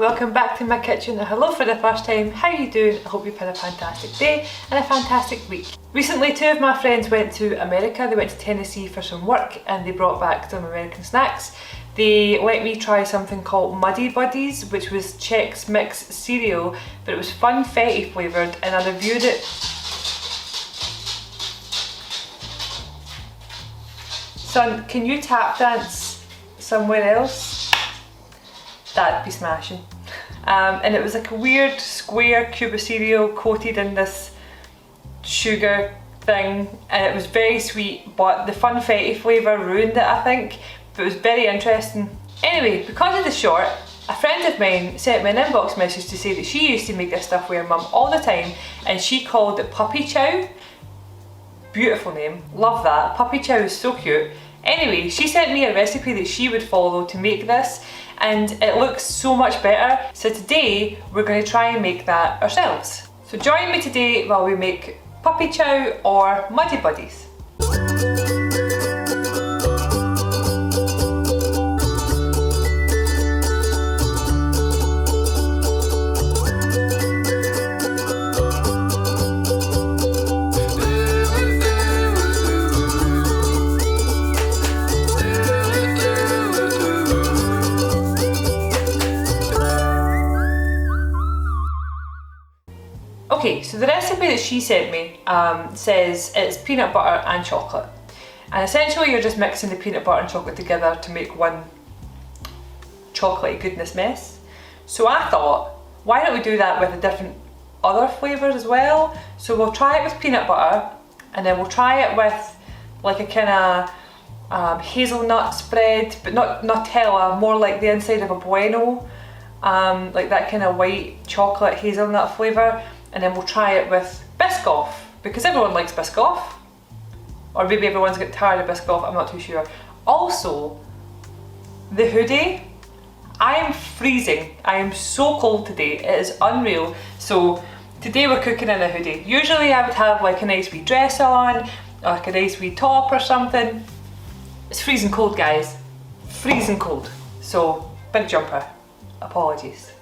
welcome back to my kitchen, or hello for the first time. How are you doing? I hope you've had a fantastic day and a fantastic week. Recently, two of my friends went to America. They went to Tennessee for some work and they brought back some American snacks. They let me try something called Muddy Buddies, which was Chex Mix cereal, but it was funfetti flavoured, and I reviewed it. Son, can you tap dance somewhere else? That'd be smashing. And it was like a weird square cube of cereal coated in this sugar thing, and it was very sweet, but the funfetti flavour ruined it, I think. But it was very interesting. Anyway, because of the short, a friend of mine sent me an inbox message to say that she used to make this stuff with her mum all the time, and she called it Puppy Chow. Beautiful name, love that. Puppy Chow is so cute. Anyway, she sent me a recipe that she would follow to make this, and it looks so much better. So today we're going to try and make that ourselves. So join me today while we make Puppy Chow or Muddy Buddies. Okay, so the recipe that she sent me says it's peanut butter and chocolate, and essentially you're just mixing the peanut butter and chocolate together to make one chocolatey goodness mess. So I thought, why don't we do that with the different other flavours as well? So we'll try it with peanut butter, and then we'll try it with like a kind of hazelnut spread, but not Nutella, more like the inside of a Bueno, like that kind of white chocolate hazelnut flavour. And then we'll try it with Biscoff, because everyone likes Biscoff. Or maybe everyone's got tired of Biscoff, I'm not too sure. Also, the hoodie, I am freezing. I am so cold today, it is unreal. So today we're cooking in a hoodie. Usually I would have like a nice wee dress on, or like a nice wee top or something. It's freezing cold, guys. Freezing cold. So, big jumper. Apologies.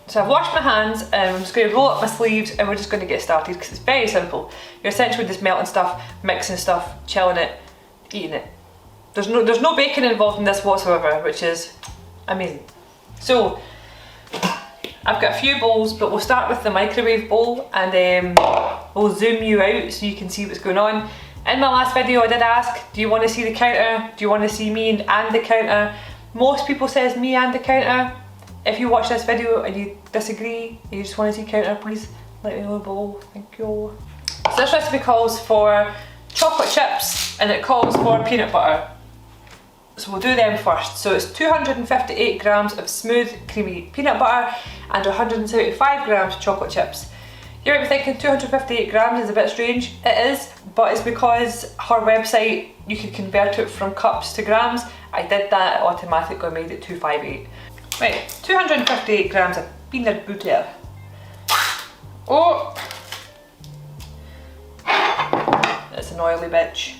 So I've washed my hands, and I'm just going to roll up my sleeves, and we're just going to get started because it's very simple. You're essentially just melting stuff, mixing stuff, chilling it, eating it. There's no bacon involved in this whatsoever, which is amazing. So I've got a few bowls, but we'll start with the microwave bowl, and we'll zoom you out so you can see what's going on. In my last video I did ask, do you want to see the counter? Do you want to see me and the counter? Most people says me and the counter. If you watch this video and you disagree, and you just want to see counter, please let me know below. Thank you. So this recipe calls for chocolate chips and it calls for peanut butter. So we'll do them first. So it's 258 grams of smooth, creamy peanut butter and 175 grams chocolate chips. You might be thinking 258 grams is a bit strange. It is, but it's because her website, you can convert it from cups to grams. I did that, it automatically made it 258. Right, 258 grams of peanut butter. Oh! It's an oily bitch.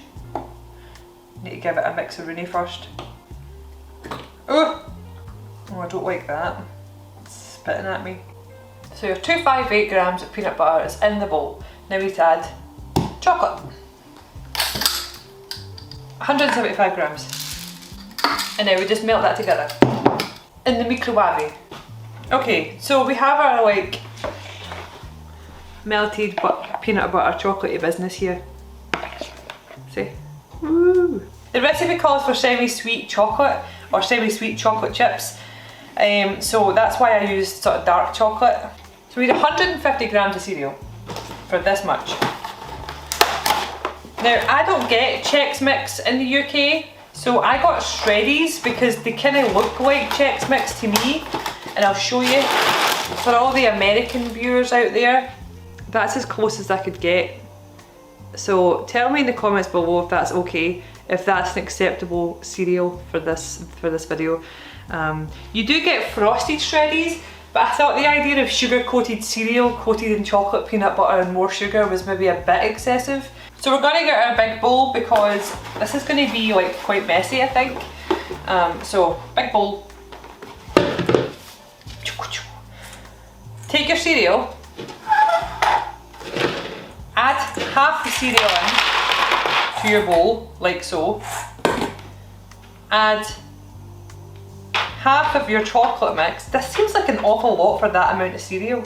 Need to give it a mix of Rooney first. Oh! Oh, I don't like that. It's spitting at me. So your 258 grams of peanut butter is in the bowl. Now we need to add chocolate. 175 grams. And now we just melt that together in the microwave. Okay, so we have our like melted peanut butter chocolatey business here. See? Woo! The recipe calls for semi-sweet chocolate or semi-sweet chocolate chips. So that's why I used sort of dark chocolate. So we need 150 grams of cereal for this much. Now I don't get Chex Mix in the UK. So I got Shreddies because they kind of look like Chex Mix to me, and I'll show you. For all the American viewers out there, that's as close as I could get. So tell me in the comments below if that's okay, if that's an acceptable cereal for this video. You do get frosted Shreddies, but I thought the idea of sugar coated cereal coated in chocolate, peanut butter and more sugar was maybe a bit excessive. So we're going to get our big bowl because this is going to be like quite messy, I think. So big bowl. take your cereal, add half the cereal in to your bowl, like so. Add half of your chocolate mix. This seems like an awful lot for that amount of cereal.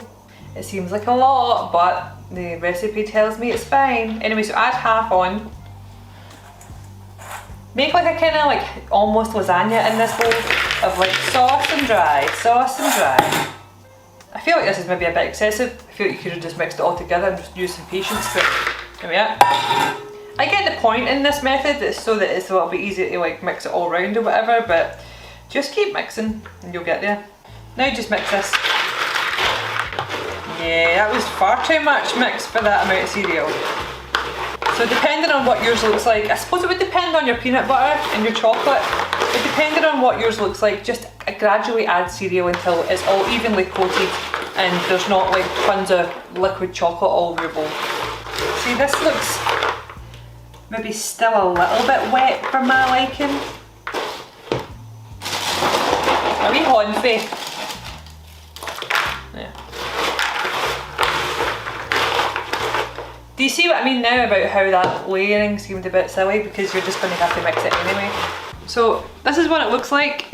It seems like a lot, but the recipe tells me it's fine. Anyway, so add half on. Make like a kind of like almost lasagna in this bowl of like sauce and dry, sauce and dry. I feel like this is maybe a bit excessive. I feel like you could have just mixed it all together and just used some patience, but there we are. I get the point in this method, it's so that it's a little bit easier to like mix it all around or whatever, but just keep mixing and you'll get there. Now just mix this. Yeah, that was far too much mix for that amount of cereal. So depending on what yours looks like, I suppose it would depend on your peanut butter and your chocolate, but depending on what yours looks like, just gradually add cereal until it's all evenly coated and there's not like tons of liquid chocolate all over your bowl. See, this looks maybe still a little bit wet for my liking. A wee honfy. Yeah. Do you see what I mean now about how that layering seemed a bit silly because you're just going to have to mix it anyway? So this is what it looks like.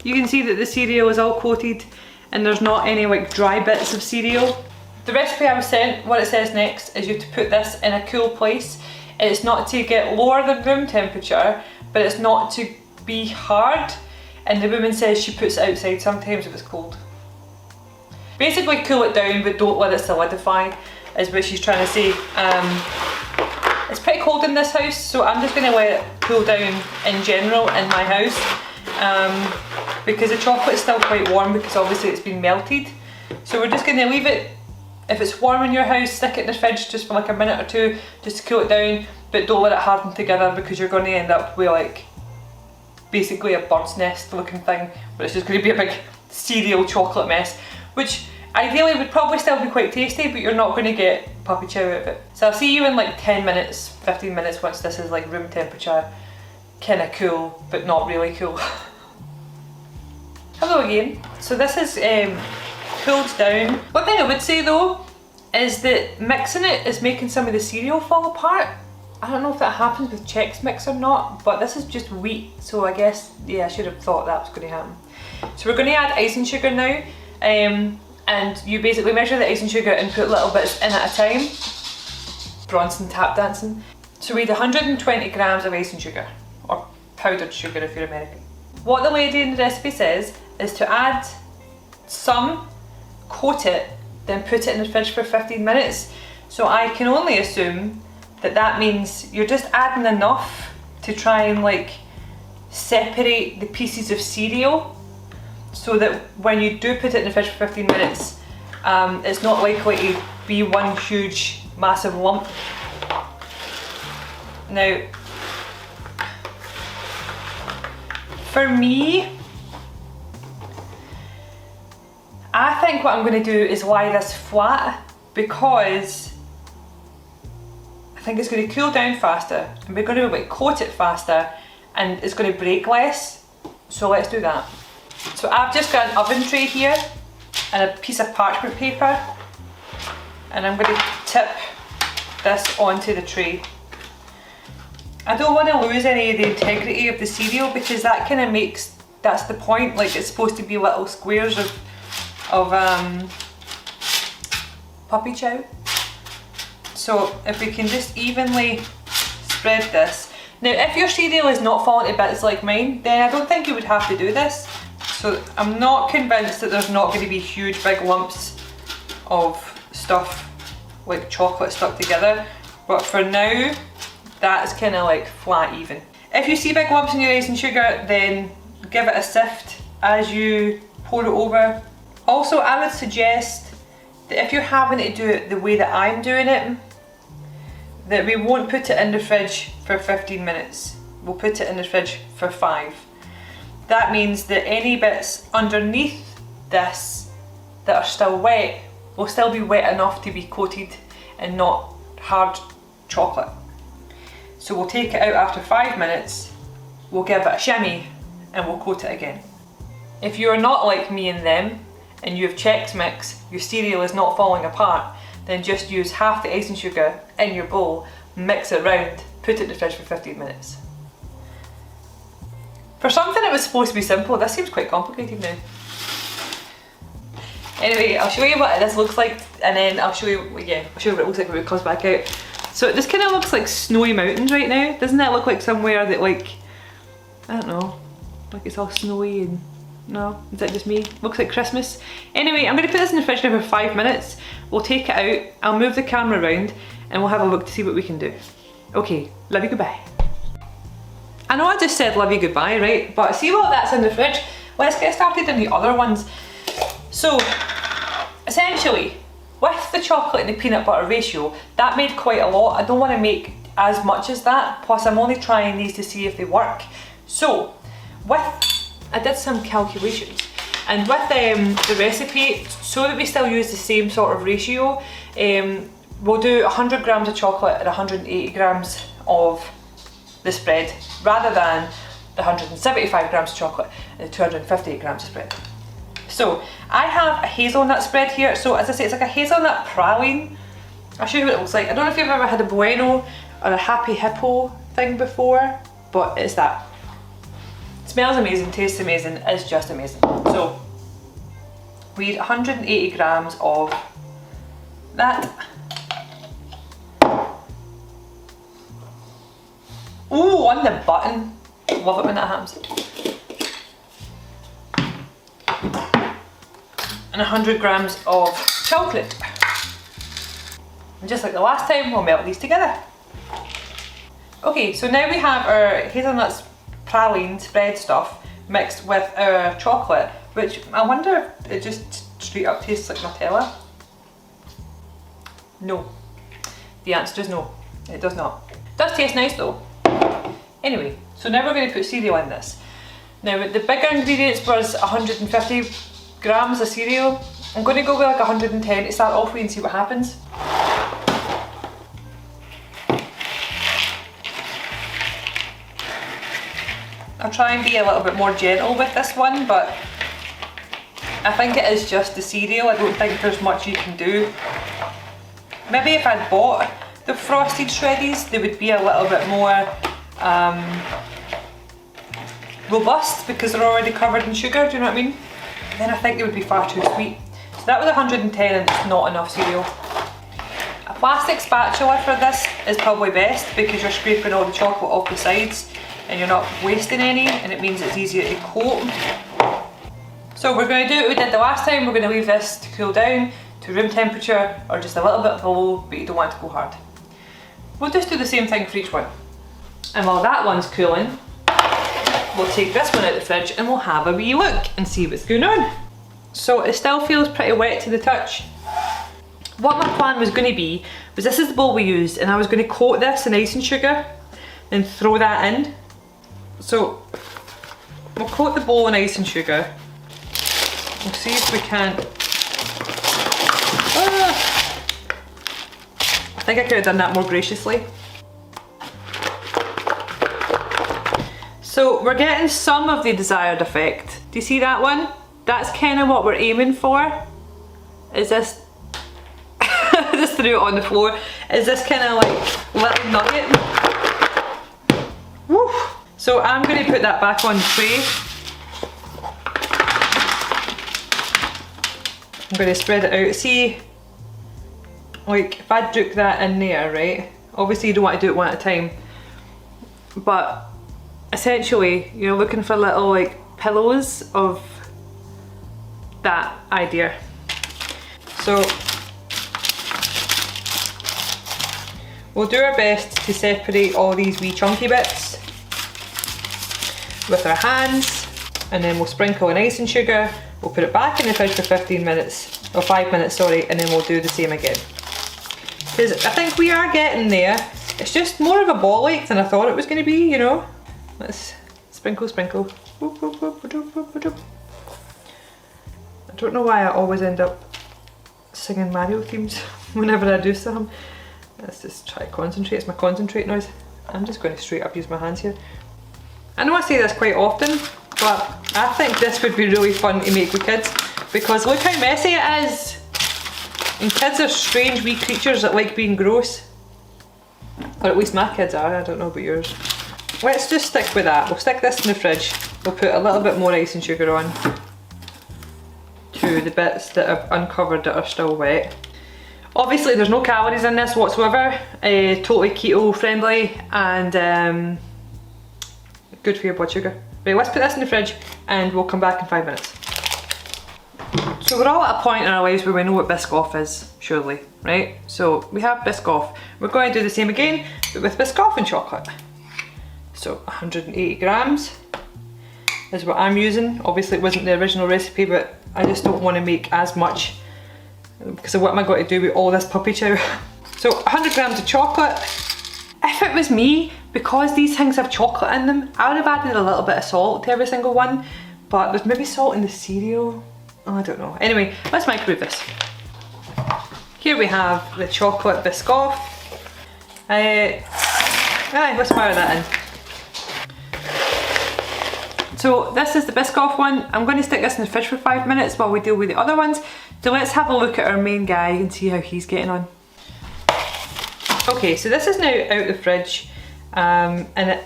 You can see that the cereal is all coated and there's not any like dry bits of cereal. The recipe I was sent, what it says next is you have to put this in a cool place. It's not to get lower than room temperature, but it's not to be hard. And the woman says she puts it outside sometimes if it's cold. Basically cool it down, but don't let it solidify, is what she's trying to say. It's pretty cold in this house, so I'm just going to let it cool down in general in my house. Because the chocolate is still quite warm because obviously it's been melted. So we're just going to leave it. If it's warm in your house, stick it in the fridge just for like a minute or two just to cool it down, but don't let it harden together because you're going to end up with like basically a bird's nest looking thing, but it's just going to be a big cereal chocolate mess, which ideally would probably still be quite tasty, but you're not going to get puppy chow out of it. So I'll see you in like 10 minutes, 15 minutes once this is like room temperature, kind of cool, but not really cool. Hello again. So this is cooled down. One thing I would say though is that mixing it is making some of the cereal fall apart. I don't know if that happens with Chex Mix or not, but this is just wheat, so I guess, yeah, I should have thought that was going to happen. So we're going to add icing sugar now, and you basically measure the icing sugar and put little bits in at a time. Bronson tap dancing. So we need 120 grams of icing sugar, or powdered sugar if you're American. What the lady in the recipe says is to add some, coat it, then put it in the fridge for 15 minutes. So I can only assume that that means you're just adding enough to try and like separate the pieces of cereal so that when you do put it in the fridge for 15 minutes, it's not likely to be one huge massive lump. Now, for me, I think what I'm going to do is lie this flat because I think it's going to cool down faster and we're going to like coat it faster and it's going to break less. So let's do that. So I've just got an oven tray here and a piece of parchment paper, and I'm going to tip this onto the tray. I don't want to lose any of the integrity of the cereal because that kind of makes, that's the point, like it's supposed to be little squares of puppy chow. So if we can just evenly spread this. Now if your cereal is not falling to bits like mine, then I don't think you would have to do this. So I'm not convinced that there's not going to be huge big lumps of stuff like chocolate stuck together, but for now that's kind of like flat even. If you see big lumps in your icing sugar, then give it a sift as you pour it over. Also, I would suggest that if you're having to do it the way that I'm doing it, that we won't put it in the fridge for 15 minutes. We'll put it in the fridge for 5. That means that any bits underneath this that are still wet will still be wet enough to be coated and not hard chocolate. So we'll take it out after 5 minutes, we'll give it a shimmy and we'll coat it again. If you're not like me and them, and you have Chex Mix, your cereal is not falling apart, then just use half the icing sugar in your bowl, mix it round, put it in the fridge for 15 minutes. For something that was supposed to be simple, this seems quite complicated now. Anyway, I'll show you what this looks like, and then I'll show you, yeah, I'll show you what it looks like when it comes back out. So this kind of looks like snowy mountains right now. Doesn't that look like somewhere that, like, I don't know, like it's all snowy and, no, is that just me? Looks like Christmas. Anyway, I'm going to put this in the fridge now for 5 minutes. We'll take it out, I'll move the camera around, and we'll have a look to see what we can do. Okay, love you, goodbye. I know I just said love you, goodbye, right? But see what that's in the fridge? Let's get started on the other ones. So, essentially, with the chocolate and the peanut butter ratio, that made quite a lot. I don't want to make as much as that, plus I'm only trying these to see if they work. So, I did some calculations, and with the recipe, so that we still use the same sort of ratio, we'll do 100 grams of chocolate and 180 grams of the spread, rather than the 175 grams of chocolate and the 258 grams of spread. So I have a hazelnut spread here. So as I say, it's like a hazelnut praline. I'll show you what it looks like. I don't know if you've ever had a Bueno or a Happy Hippo thing before, but it's that. It smells amazing, tastes amazing, it's just amazing. So we need 180 grams of that. Ooh, on the button. Love it when that happens. And 100 grams of chocolate. And just like the last time, we'll melt these together. Okay, so now we have our hazelnuts praline spread stuff mixed with our chocolate, which I wonder if it just straight up tastes like Nutella. No. The answer is no, it does not. It does taste nice though. Anyway, so now we're going to put cereal in this. Now the bigger ingredients was 150 grams of cereal. I'm going to go with like 110 to start off with and see what happens. I'll try and be a little bit more gentle with this one, but I think it is just the cereal. I don't think there's much you can do. Maybe if I'd bought the frosted shreddies, they would be a little bit more robust because they're already covered in sugar, do you know what I mean? Then I think they would be far too sweet. So that was 110 and it's not enough cereal. A plastic spatula for this is probably best because you're scraping all the chocolate off the sides and you're not wasting any, and it means it's easier to coat. So we're going to do what we did the last time. We're going to leave this to cool down to room temperature or just a little bit below, but you don't want it to go hard. We'll just do the same thing for each one. And while that one's cooling, we'll take this one out of the fridge and we'll have a wee look and see what's going on. So it still feels pretty wet to the touch. What my plan was going to be was, this is the bowl we used, and I was going to coat this in icing sugar and throw that in. So we'll coat the bowl in icing sugar. We'll see if we can. I think I could have done that more graciously. So we're getting some of the desired effect. Do you see that one? That's kind of what we're aiming for. Is this, just threw it on the floor. Is this kind of like little nugget? Woo! So I'm going to put that back on the tray. I'm going to spread it out. See, like if I duke that in there, right? Obviously you don't want to do it one at a time, but essentially you're looking for little like pillows of that idea. So we'll do our best to separate all these wee chunky bits with our hands, and then we'll sprinkle in icing sugar. We'll put it back in the fridge for 15 minutes, or 5 minutes, sorry, and then we'll do the same again. Because I think we are getting there. It's just more of a ball like than I thought it was going to be, you know. Let's sprinkle, sprinkle. I don't know why I always end up singing Mario themes whenever I do something. Let's just try to concentrate. It's my concentrate noise. I'm just going to straight up use my hands here. I know I say this quite often, but I think this would be really fun to make with kids. because look how messy it is. And kids are strange wee creatures that like being gross. Or at least my kids are, I don't know about yours. Let's just stick with that. We'll stick this in the fridge. We'll put a little bit more icing sugar on to the bits that I've uncovered that are still wet. Obviously there's no calories in this whatsoever, totally keto friendly and good for your blood sugar. Right, let's put this in the fridge and we'll come back in 5 minutes. So we're all at a point in our lives where we know what Biscoff is, surely, right? So we have Biscoff. We're going to do the same again, but with Biscoff and chocolate. So 180 grams is what I'm using. Obviously it wasn't the original recipe, but I just don't want to make as much because of what am I going to do with all this puppy chow. So 100 grams of chocolate. If it was me, because these things have chocolate in them, I would have added a little bit of salt to every single one, but there's maybe salt in the cereal. Oh, I don't know. Anyway, let's microwave this. Here we have the chocolate Biscoff. Let's fire that in. So this is the Biscoff one. I'm going to stick this in the fridge for 5 minutes while we deal with the other ones. So let's have a look at our main guy and see how he's getting on. Okay, so this is now out of the fridge and it's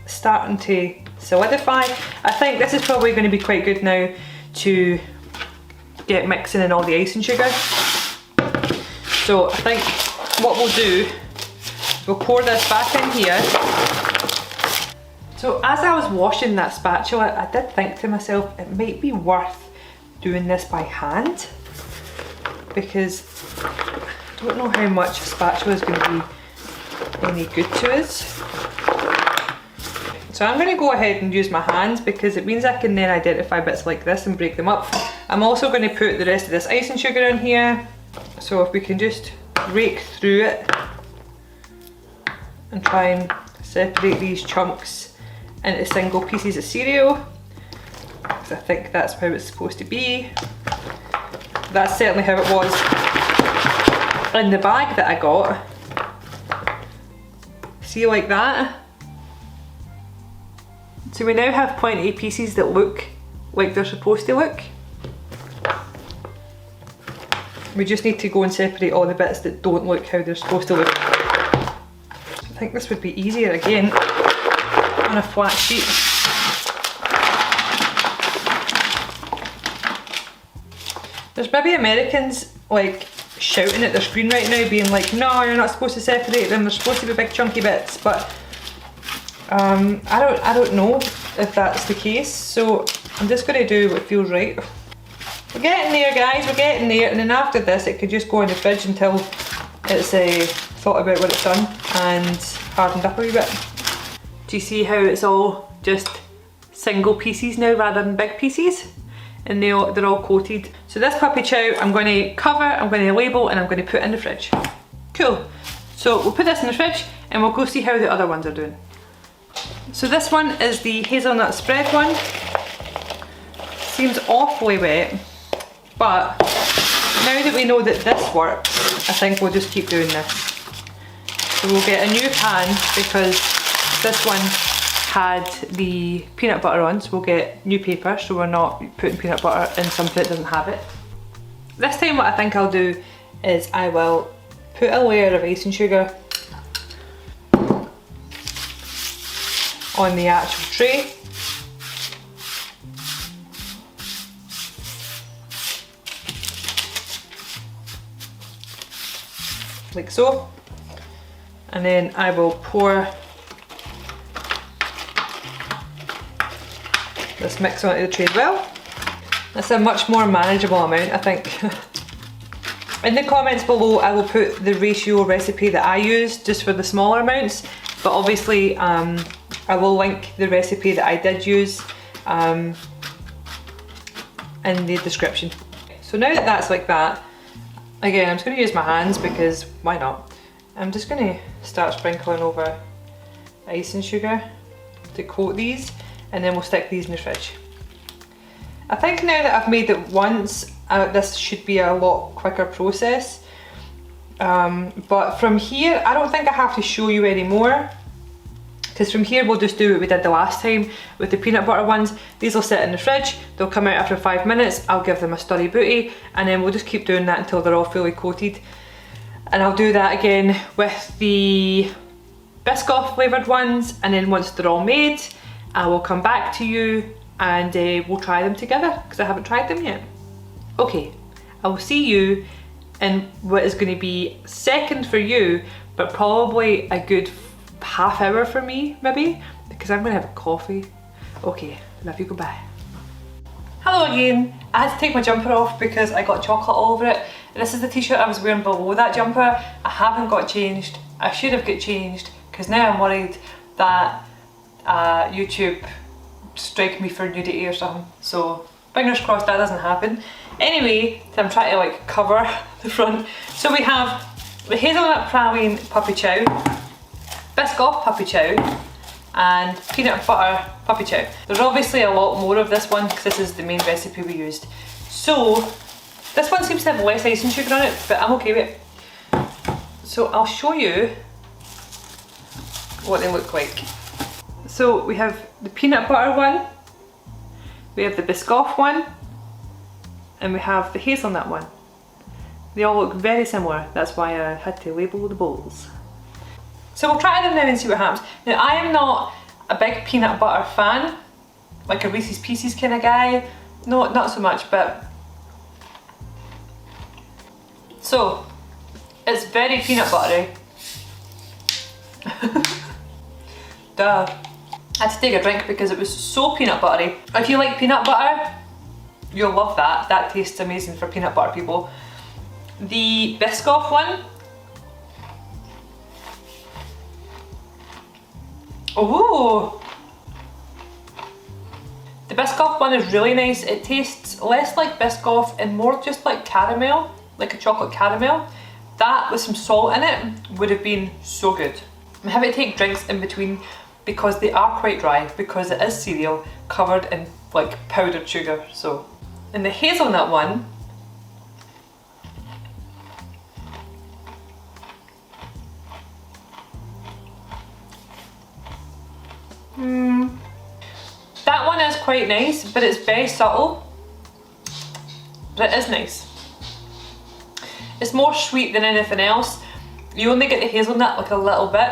starting to solidify. I think this is probably going to be quite good now to get mixing in all the icing sugar. So I think what we'll do, we'll pour this back in here. So as I was washing that spatula, I did think to myself, it might be worth doing this by hand because I don't know how much a spatula is going to be any good to us. So I'm going to go ahead and use my hands because it means I can then identify bits like this and break them up. I'm also going to put the rest of this icing sugar in here. So if we can just rake through it and try and separate these chunks into single pieces of cereal, because I think that's how it's supposed to be. That's certainly how it was in the bag that I got. See, like that? So we now have 0.8 pieces that look like they're supposed to look. We just need to go and separate all the bits that don't look how they're supposed to look. I think this would be easier again on a flat sheet. There's maybe Americans like shouting at their screen right now being like, no, you're not supposed to separate them, they're supposed to be big chunky bits, but I don't know if that's the case, so I'm just going to do what feels right. We're getting there, guys, we're getting there, and then after this it could just go in the fridge until it's thought about what it's done and hardened up a wee bit. Do you see how it's all just single pieces now rather than big pieces? And they're all coated. So this puppy chow I'm going to cover, I'm going to label, and I'm going to put in the fridge. Cool. So we'll put this in the fridge and we'll go see how the other ones are doing. So this one is the hazelnut spread one. Seems awfully wet, but now that we know that this works, I think we'll just keep doing this. So we'll get a new pan because this one had the peanut butter on, so we'll get new paper so we're not putting peanut butter in something that doesn't have it. This time what I think I'll do is I will put a layer of icing sugar on the actual tray. Like so. And then I will pour this mix onto the tray as well. That's a much more manageable amount, I think. In the comments below I will put the ratio recipe that I use just for the smaller amounts, but obviously I will link the recipe that I did use in the description. So now that that's like that, again I'm just going to use my hands because why not? I'm just going to start sprinkling over icing sugar to coat these, and then we'll stick these in the fridge. I think now that I've made it once, this should be a lot quicker process. But from here, I don't think I have to show you anymore, because from here we'll just do what we did the last time with the peanut butter ones. These will sit in the fridge, they'll come out after 5 minutes, I'll give them a sturdy booty, and then we'll just keep doing that until they're all fully coated. And I'll do that again with the Biscoff flavoured ones, and then once they're all made, I will come back to you and we'll try them together, because I haven't tried them yet. Okay, I will see you in what is going to be second for you, but probably a good half hour for me, maybe, because I'm going to have a coffee. Okay, love you, goodbye. Hello again. I had to take my jumper off because I got chocolate all over it. This is the t-shirt I was wearing below that jumper. I haven't got changed. I should have got changed, because now I'm worried that YouTube strike me for nudity or something. So fingers crossed that doesn't happen. Anyway, so I'm trying to like cover the front. So we have the hazelnut praline puppy chow, Biscoff puppy chow, and peanut butter puppy chow. There's obviously a lot more of this one because this is the main recipe we used. So this one seems to have less icing sugar on it, but I'm okay with it. So I'll show you what they look like. So we have the peanut butter one, we have the Biscoff one, and we have the hazelnut one. They all look very similar, that's why I had to label the bowls. So we'll try them now and see what happens. Now I am not a big peanut butter fan, like a Reese's Pieces kind of guy. No, not so much, but... So, it's very peanut buttery. Duh. I had to take a drink because it was so peanut buttery. If you like peanut butter, you'll love that. That tastes amazing for peanut butter people. The Biscoff one. Oh! The Biscoff one is really nice. It tastes less like Biscoff and more just like caramel, like a chocolate caramel. That with some salt in it would have been so good. I'm happy to take drinks in between because they are quite dry, because it is cereal covered in like powdered sugar. So, and the hazelnut one, that one is quite nice, but it's very subtle, but it is nice. It's more sweet than anything else. You only get the hazelnut like a little bit.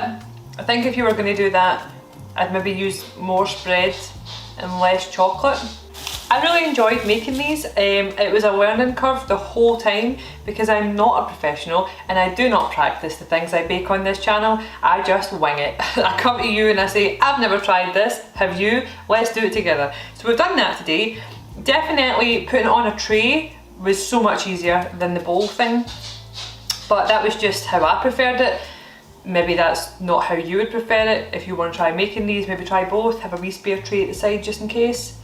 I think if you were going to do that, I'd maybe use more spread and less chocolate. I really enjoyed making these. It was a learning curve the whole time because I'm not a professional and I do not practice the things I bake on this channel. I just wing it. I come to you and I say, I've never tried this, have you? Let's do it together. So we've done that today. Definitely putting it on a tray was so much easier than the bowl thing, but that was just how I preferred it. Maybe that's not how you would prefer it. If you want to try making these, maybe try both, have a wee spare tray at the side just in case.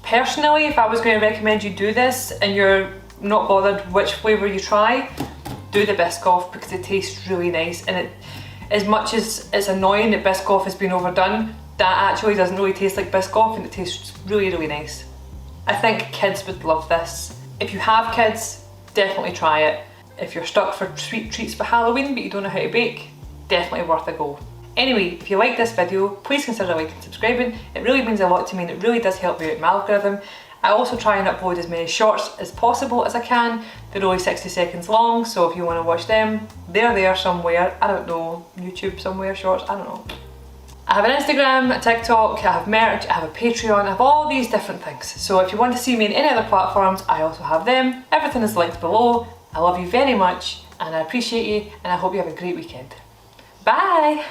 Personally, if I was going to recommend you do this and you're not bothered which flavour you try, do the Biscoff because it tastes really nice, and it, as much as it's annoying that Biscoff has been overdone, that actually doesn't really taste like Biscoff and it tastes really, really nice. I think kids would love this. If you have kids, definitely try it. If you're stuck for sweet treats for Halloween but you don't know how to bake, definitely worth a go. Anyway, if you like this video, please consider liking and subscribing. It really means a lot to me and it really does help me out in my algorithm. I also try and upload as many shorts as possible as I can. They're only 60 seconds long, so if you want to watch them, they're there somewhere. I don't know, YouTube somewhere, shorts, I don't know. I have an Instagram, a TikTok, I have merch, I have a Patreon, I have all these different things. So if you want to see me in any other platforms, I also have them. Everything is linked below. I love you very much and I appreciate you and I hope you have a great weekend. Bye!